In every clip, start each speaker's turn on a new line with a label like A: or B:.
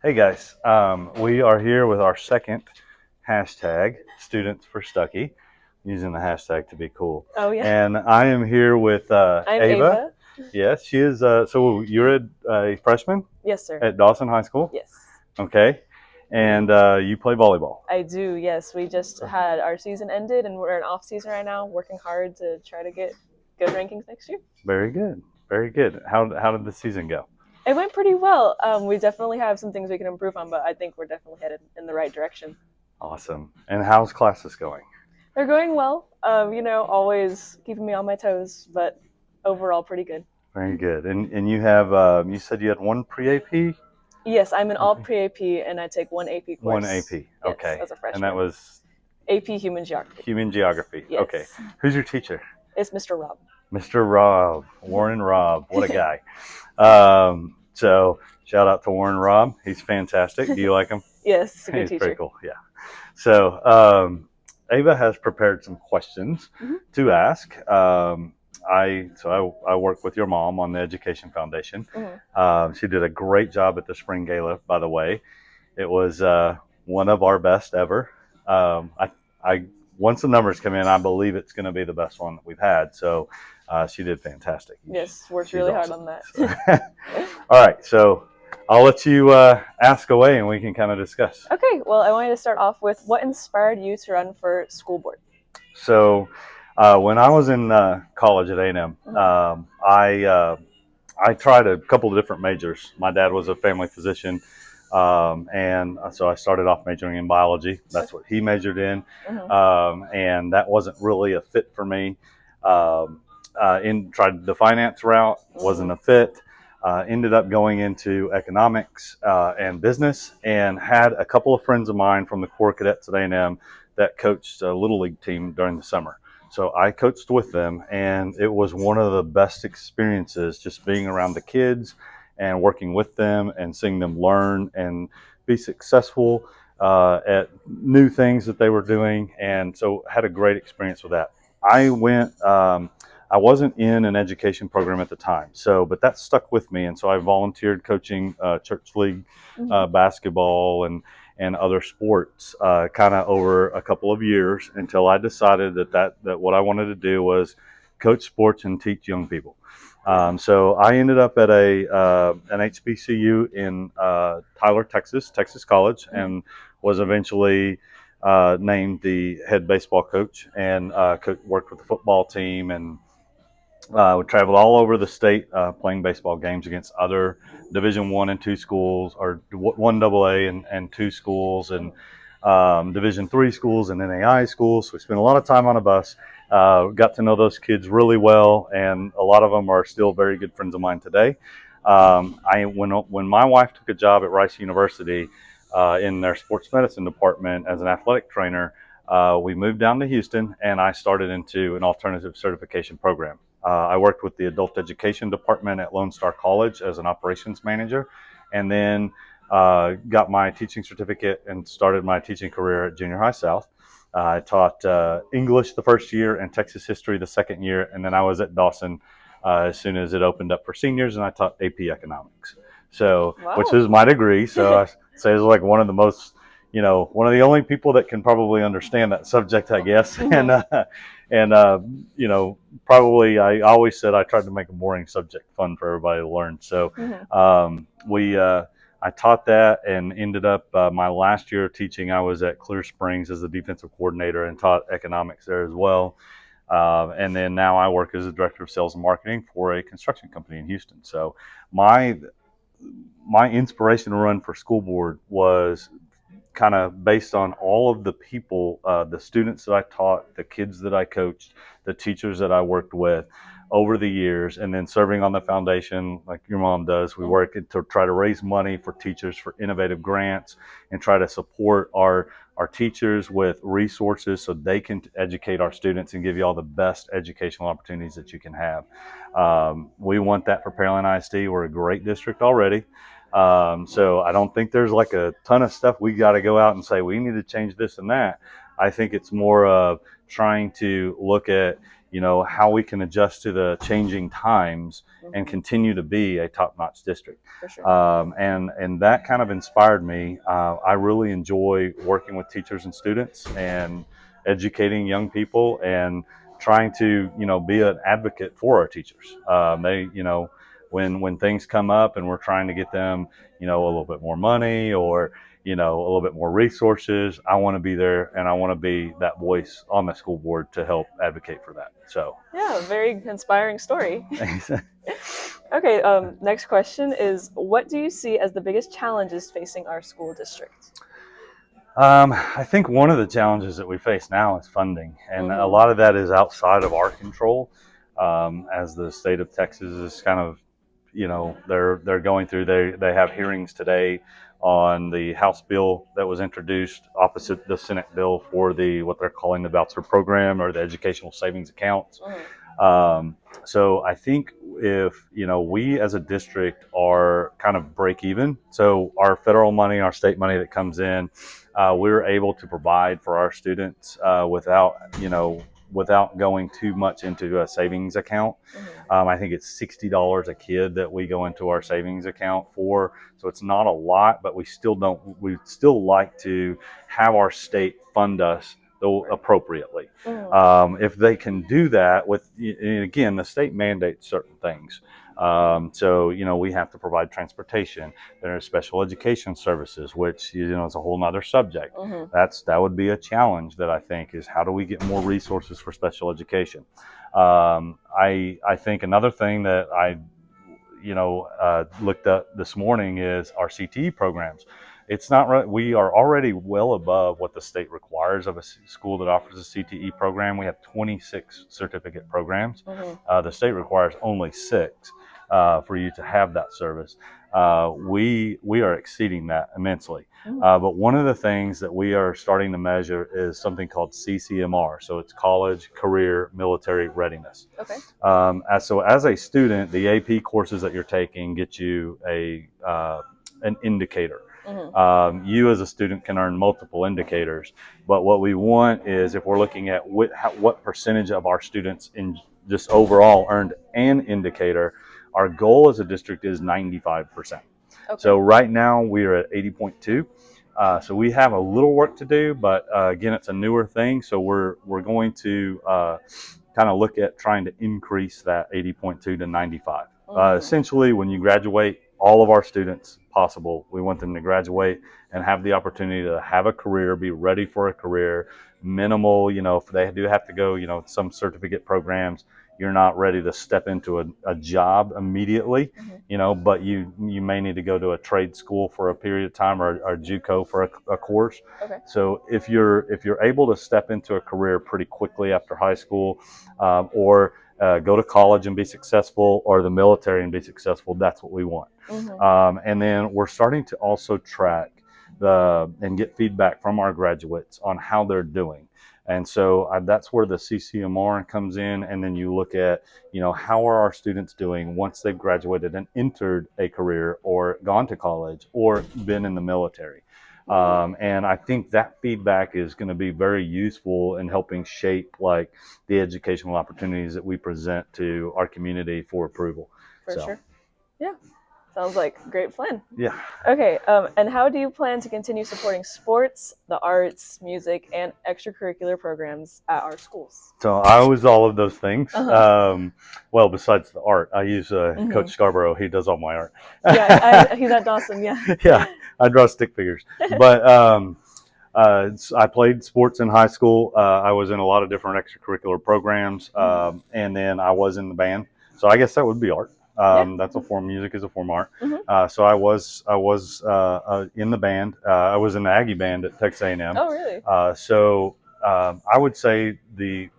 A: Hey guys, we are here with our second hashtag, Students for Stuckey, using the hashtag to be cool.
B: Oh yeah,
A: And I am here with
B: I'm
A: Ava.
B: Ava.
A: Yes, she is. So you're a freshman
B: Yes, sir.
A: at Dawson High School,
B: Yes,
A: okay? And you play volleyball.
B: I do. Yes, we just had our season ended, and we're in off season right now, working hard to try to get good rankings next year.
A: Very good, very good. How did the season go?
B: It went pretty well. We definitely have some things we can improve on, but I think we're definitely headed in the right direction.
A: Awesome. And how's classes going?
B: They're going well. Always keeping me on my toes, but overall pretty good.
A: Very good. And you have you said you had one pre-AP.
B: Yes, I'm an all pre-AP, and I take one AP
A: One
B: course.
A: AP.
B: Yes,
A: Okay.
B: as a
A: And that
B: freshman.
A: was
B: AP Human Geography.
A: human geography. Okay.
B: Yes,
A: Who's your teacher?
B: it's Mr. Rob.
A: Mr. Rob. Warren Rob. What a guy. So shout out to Warren Rob. He's fantastic. Do you like him?
B: Yes, a good
A: He's
B: teacher.
A: pretty cool. Yeah. So Ava has prepared some questions to ask. I work with your mom on the Education Foundation. She did a great job at the Spring Gala, by the way. It was one of our best ever. I once the numbers come in, I believe it's going to be the best one that we've had. So she did fantastic.
B: Yes, worked
A: She's
B: really
A: awesome.
B: hard on that.
A: So, all right, so I'll let you ask away, and we can kind of discuss.
B: Okay, well, I wanted to start off with what inspired you to run for school board?
A: So when I was in college at A&M, I tried a couple of different majors. My dad was a family physician, and so I started off majoring in biology. That's what he majored in, and that wasn't really a fit for me. Tried the finance route, wasn't a fit. Ended up going into economics and business, and had a couple of friends of mine from the Corps Cadets at A&M that coached a little league team during the summer. So I coached with them, and it was one of the best experiences just being around the kids and working with them and seeing them learn and be successful at new things that they were doing. And so had a great experience with that. I wasn't in an education program at the time, but that stuck with me. And so I volunteered coaching church league basketball and other sports kind of over a couple of years until I decided that what I wanted to do was coach sports and teach young people. So I ended up at an HBCU in Tyler, Texas College, and was eventually named the head baseball coach and worked with the football team and we traveled all over the state playing baseball games against other Division I and II schools, or one AA and two schools, and Division III schools and NAI schools. So we spent a lot of time on a bus. Got to know those kids really well, and a lot of them are still very good friends of mine today. When my wife took a job at Rice University in their sports medicine department as an athletic trainer, we moved down to Houston, and I started into an alternative certification program. I worked with the adult education department at Lone Star College as an operations manager, and then got my teaching certificate and started my teaching career at Junior High South. I taught English the first year and Texas history the second year, and then I was at Dawson as soon as it opened up for seniors, and I taught AP economics. So,
B: Wow.
A: which is my degree. So I say it's like one of the most, one of the only people that can probably understand that subject, I guess. Probably I always said I tried to make a boring subject fun for everybody to learn. So I taught that and ended up my last year of teaching. I was at Clear Springs as the defensive coordinator and taught economics there as well. And then now I work as a director of sales and marketing for a construction company in Houston. So my inspiration to run for school board was kind of based on all of the people, the students that I taught, the kids that I coached, the teachers that I worked with over the years, and then serving on the foundation like your mom does. We work to try to raise money for teachers for innovative grants and try to support our teachers with resources so they can educate our students and give you all the best educational opportunities that you can have. We want that for Pearland ISD. We're a great district already. So I don't think there's like a ton of stuff we got to go out and say we need to change this and that. I think it's more of trying to look at, how we can adjust to the changing times and continue to be a top-notch district.
B: For sure.
A: And that kind of inspired me. I really enjoy working with teachers and students and educating young people and trying to be an advocate for our teachers. They when things come up and we're trying to get them a little bit more money or a little bit more resources, I want to be there and I want to be that voice on the school board to help advocate for that. So
B: yeah, very inspiring story. Okay, next question is, what do you see as the biggest challenges facing our school district?
A: I think one of the challenges that we face now is funding, and a lot of that is outside of our control. As the state of Texas is kind of, they're going through. They have hearings today on the House bill that was introduced opposite the Senate bill for what they're calling the voucher program or the educational savings accounts. So I think if we as a district are kind of break even, so our federal money, our state money that comes in, we're able to provide for our students without going too much into a savings account. I think it's $60 a kid that we go into our savings account for. So it's not a lot, but we still like to have our state fund us appropriately. If they can do that and again, the state mandates certain things. So, we have to provide transportation. There are special education services, which, is a whole nother subject. That would be a challenge that I think is how do we get more resources for special education? I think another thing that I looked up this morning is our CTE programs. It's not right. We are already well above what the state requires of a school that offers a CTE program. We have 26 certificate programs. The state requires only 6 for you to have that service. We are exceeding that immensely. But one of the things that we are starting to measure is something called CCMR. So it's College Career Military Readiness.
B: Okay.
A: So as a student, the AP courses that you're taking get you an indicator. You as a student can earn multiple indicators, but what we want is, if we're looking at what percentage of our students in just overall earned an indicator, our goal as a district is 95%. Okay. So right now we are at 80.2. So we have a little work to do, but again, it's a newer thing. So we're going to kind of look at trying to increase that 80.2 to 95. Essentially, when you graduate, all of our students possible, we want them to graduate and have the opportunity to have a career, be ready for a career. Minimal, if they do have to go, some certificate programs, you're not ready to step into a job immediately, but you may need to go to a trade school for a period of time or JUCO for a course. Okay. So if you're able to step into a career pretty quickly after high school, or go to college and be successful, or the military and be successful, that's what we want. And then we're starting to also track and get feedback from our graduates on how they're doing. And so that's where the CCMR comes in. And then you look at, how are our students doing once they've graduated and entered a career or gone to college or been in the military. And I think that feedback is going to be very useful in helping shape the educational opportunities that we present to our community for approval.
B: For sure. Yeah. Sounds like a great plan.
A: Yeah.
B: Okay. And how do you plan to continue supporting sports, the arts, music, and extracurricular programs at our schools?
A: So I was all of those things. Well, besides the art, I use Coach Scarborough. He does all my art.
B: Yeah, he's at Dawson. Yeah.
A: Yeah, I draw stick figures. But I played sports in high school. I was in a lot of different extracurricular programs, and then I was in the band. So I guess that would be art. That's a form. Music is a form of art. So I was in the band. I was in the Aggie band at Texas A&M.
B: Oh, really?
A: So I would say the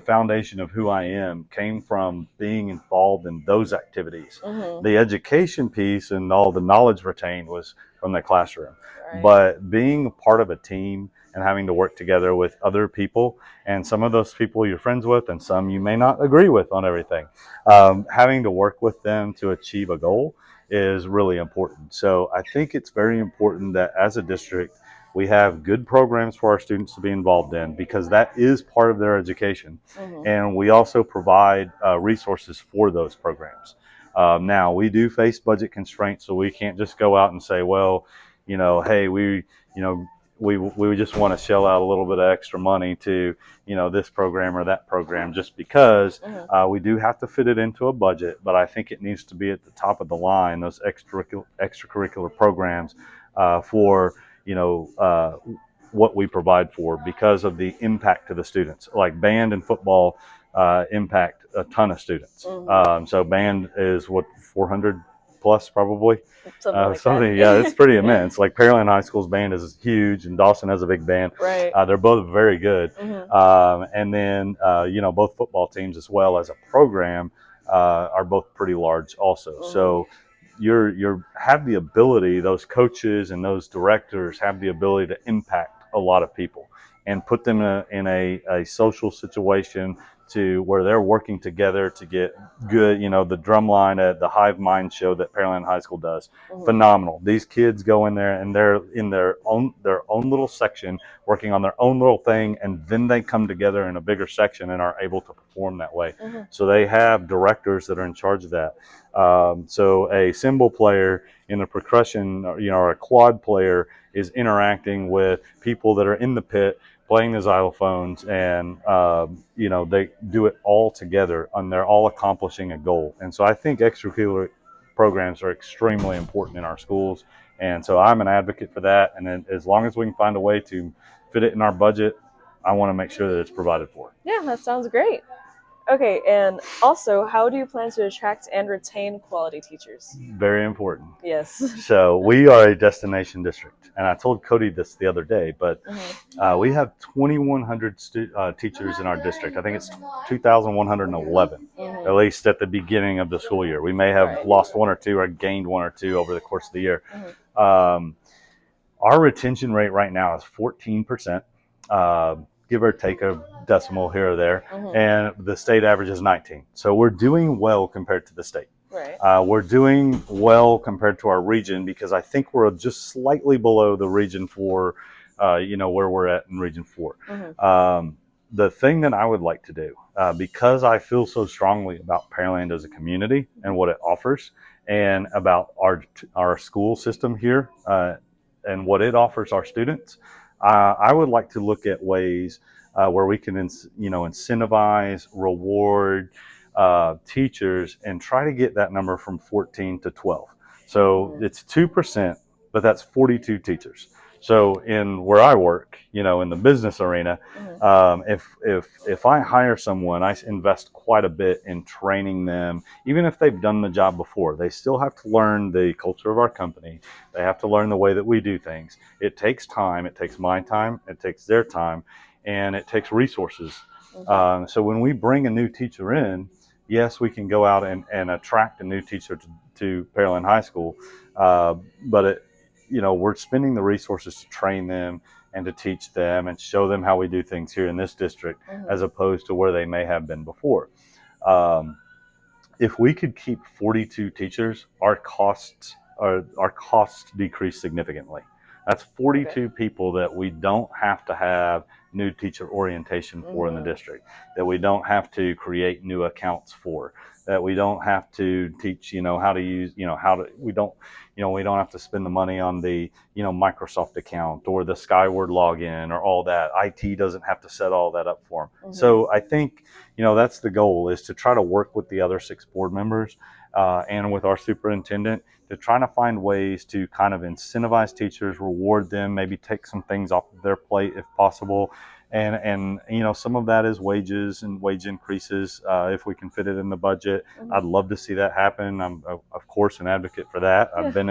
A: foundation of who I am came from being involved in those activities. The education piece and all the knowledge retained was from the classroom. Right. But being a part of a team and having to work together with other people, and some of those people you're friends with and some you may not agree with on everything, having to work with them to achieve a goal is really important. So I think it's very important that as a district We have good programs for our students to be involved in because that is part of their education. And we also provide resources for those programs. Now, we do face budget constraints, so we can't just go out and say, well, hey, we just want to shell out a little bit of extra money to, this program or that program just because. We do have to fit it into a budget, but I think it needs to be at the top of the line, those extracurricular programs for, what we provide for because of the impact to the students. Like band and football impact a ton of students. So band is 400 plus probably.
B: Something.
A: Yeah, it's pretty immense. Like Pearland High School's band is huge, and Dawson has a big band.
B: Right.
A: They're both very good. And then both football teams as well as a program are both pretty large also. So you have the ability, those coaches and those directors have the ability to impact a lot of people and put them in a social situation to where they're working together to get good. The drumline at the Hive Mind show that Pearland High School does, phenomenal. These kids go in there and they're in their own little section working on their own little thing, and then they come together in a bigger section and are able to perform that way. So they have directors that are in charge of that. So a cymbal player in the percussion, or a quad player is interacting with people that are in the pit playing the xylophones, and they do it all together, and they're all accomplishing a goal. And so I think extracurricular programs are extremely important in our schools, and so I'm an advocate for that. And then as long as we can find a way to fit it in our budget, I want to make sure that it's provided for.
B: Yeah, that sounds great. Okay, and also, how do you plan to attract and retain quality teachers?
A: Very important.
B: Yes.
A: So we are a destination district, and I told Cody this the other day, but we have 2,100 teachers in our district. I think it's 2,111, at least at the beginning of the school year. We may have lost one or two or gained one or two over the course of the year. Our retention rate right now is 14%. Give or take a decimal here or there, and the state average is 19. So we're doing well compared to the state.
B: Right.
A: We're doing well compared to our region because I think we're just slightly below the region 4, where we're at in region 4. The thing that I would like to do, because I feel so strongly about Pearland as a community and what it offers, and about our school system here and what it offers our students, I would like to look at ways where we can, incentivize, reward teachers and try to get that number from 14 to 12. So it's 2%, but that's 42 teachers. So in where I work, in the business arena, if I hire someone, I invest quite a bit in training them. Even if they've done the job before, they still have to learn the culture of our company. They have to learn the way that we do things. It takes time. It takes my time. It takes their time, and it takes resources. So when we bring a new teacher in, yes, we can go out and attract a new teacher to Pearland High School, but we're spending the resources to train them and to teach them and show them how we do things here in this district, as opposed to where they may have been before. If we could keep 42 teachers, our costs decrease significantly. That's 42 people that we don't have to have new teacher orientation for in the district, that we don't have to create new accounts for, that we don't have to teach, how to use, we don't have to spend the money on the, Microsoft account or the Skyward login or all that. IT doesn't have to set all that up for them. So I think, that's the goal, is to try to work with the other 6 board members and with our superintendent to try to find ways to kind of incentivize teachers, reward them, maybe take some things off of their plate if possible. And some of that is wages and wage increases if we can fit it in the budget. I'd love to see that happen. I'm, of course, an advocate for that. I've been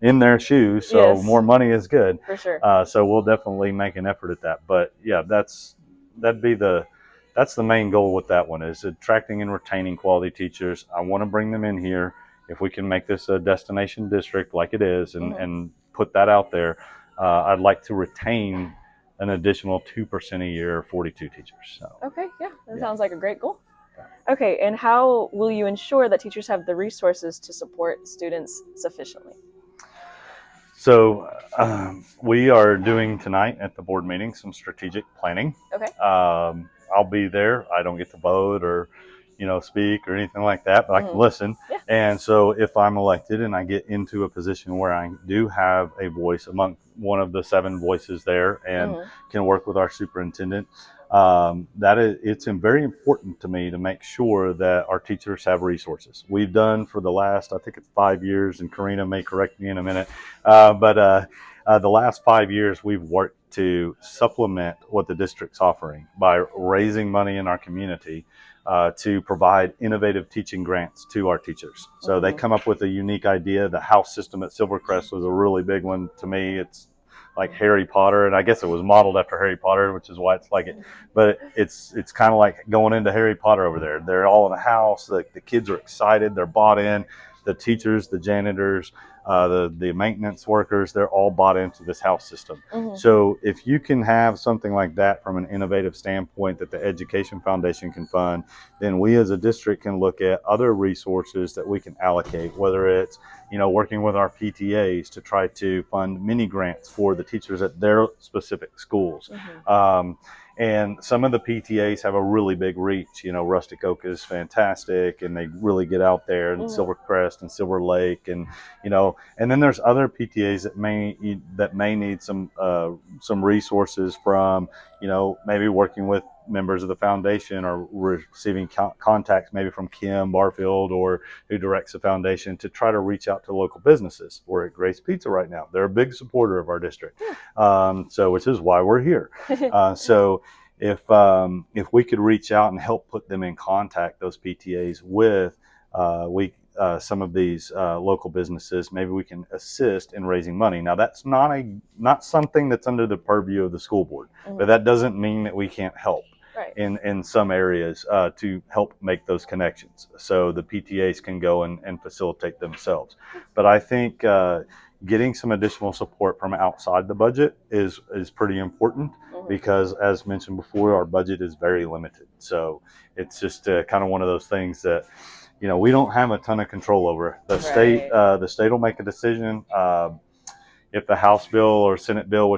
A: in their shoes, so more money is good.
B: For sure.
A: So we'll definitely make an effort at that. But yeah, that's the main goal with that one, is attracting and retaining quality teachers. I want to bring them in here. If we can make this a destination district like it is, and put that out there, I'd like to retain an additional 2% a year, 42 teachers. So.
B: Okay, yeah, that sounds like a great goal. Okay, and how will you ensure that teachers have the resources to support students sufficiently?
A: So We are doing tonight at the board meeting some strategic planning.
B: Okay.
A: I'll be there. I don't get to vote or, speak or anything like that, but I can listen.
B: Yeah.
A: And so if I'm elected and I get into a position where I do have a voice among one of the 7 voices there and can work with our superintendent, it's very important to me to make sure that our teachers have resources. We've done for the last, I think it's 5 years, and Karina may correct me in a minute, but the last 5 years, we've worked to supplement what the district's offering by raising money in our community to provide innovative teaching grants to our teachers. So they come up with a unique idea. The house system at Silvercrest was a really big one to me. It's like Harry Potter, and I guess it was modeled after Harry Potter, which is why it's like it. But it's kind of like going into Harry Potter over there. They're all in a house. The kids are excited. They're bought in. The teachers, the janitors, the maintenance workers, they're all bought into this house system. So if you can have something like that from an innovative standpoint that the Education Foundation can fund, then we as a district can look at other resources that we can allocate, whether it's working with our PTAs to try to fund mini grants for the teachers at their specific schools. And some of the PTAs have a really big reach. Rustic Oak is fantastic, and they really get out there, and Silvercrest and Silver Lake, and and then there's other PTAs that may need some resources from maybe working with members of the foundation or receiving contacts maybe from Kim Barfield or who directs the foundation to try to reach out to local businesses. We're at Grace Pizza right now. They're a big supporter of our district, so which is why we're here. So if we could reach out and help put them in contact, those PTAs, with some of these local businesses, maybe we can assist in raising money. Now, that's not something that's under the purview of the school board, but that doesn't mean that we can't help in some areas to help make those connections. So the PTAs can go and facilitate themselves. But I think getting some additional support from outside the budget is pretty important, because as mentioned before, our budget is very limited. So it's just kind of one of those things that we don't have a ton of control over. The state will make a decision. If the House bill or Senate bill,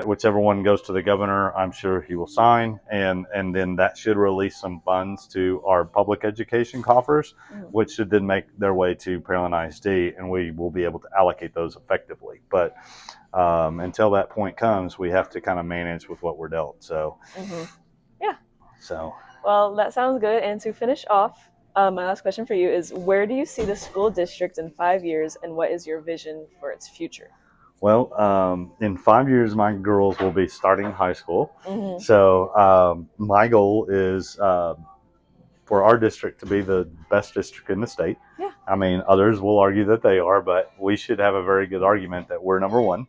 A: whichever one goes to the governor, I'm sure he will sign, and then that should release some funds to our public education coffers, which should then make their way to Pearland ISD, and we will be able to allocate those effectively. But until that point comes, we have to kind of manage with what we're dealt. So,
B: yeah.
A: So,
B: well, that sounds good. And to finish off, my last question for you is: where do you see the school district in 5 years, and what is your vision for its future?
A: Well, in 5 years, my girls will be starting high school. So my goal is for our district to be the best district in the state.
B: Yeah.
A: I mean, others will argue that they are, but we should have a very good argument that we're number one,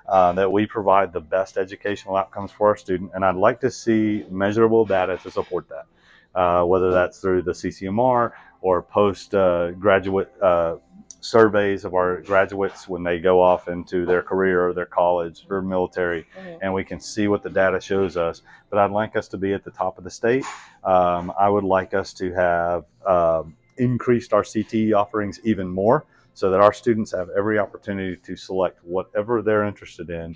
A: that we provide the best educational outcomes for our student. And I'd like to see measurable data to support that, whether that's through the CCMR or post-graduate surveys of our graduates when they go off into their career or their college or military, and we can see what the data shows us. But I'd like us to be at the top of the state. I would like us to have increased our CTE offerings even more, so that our students have every opportunity to select whatever they're interested in,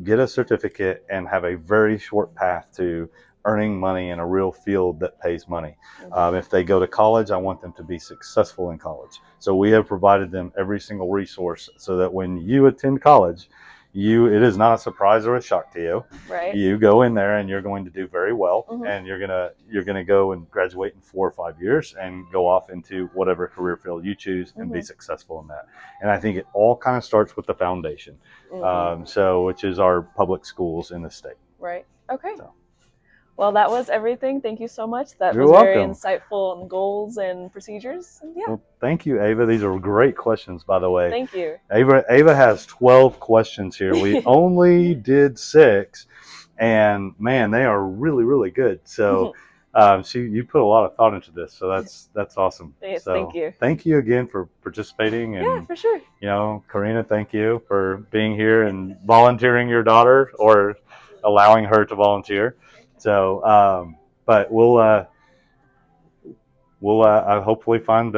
A: get a certificate, and have a very short path to earning money in a real field that pays money. If they go to college, I want them to be successful in college. So we have provided them every single resource so that when you attend college, it is not a surprise or a shock to you.
B: Right.
A: You go in there and you're going to do very well, and you're gonna go and graduate in 4 or 5 years and go off into whatever career field you choose and be successful in that. And I think it all kind of starts with the foundation, which is our public schools in the state.
B: Right. Okay. Well, that was everything. Thank you so much. That
A: You're
B: was
A: welcome.
B: Very insightful on goals and procedures. And
A: Well, thank you, Ava. These are great questions, by the way.
B: Thank you.
A: Ava has 12 questions here. We only did 6, and man, they are really, really good. So you put a lot of thought into this, so that's awesome.
B: Yes,
A: so,
B: thank you.
A: Thank you again for participating. And,
B: yeah, for sure.
A: Karina, thank you for being here and volunteering your daughter, or allowing her to volunteer. So, but we'll hopefully find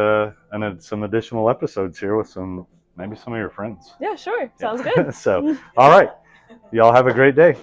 A: some additional episodes here with some maybe some of your friends.
B: Yeah, sure. Sounds good.
A: So, all right. Y'all have a great day.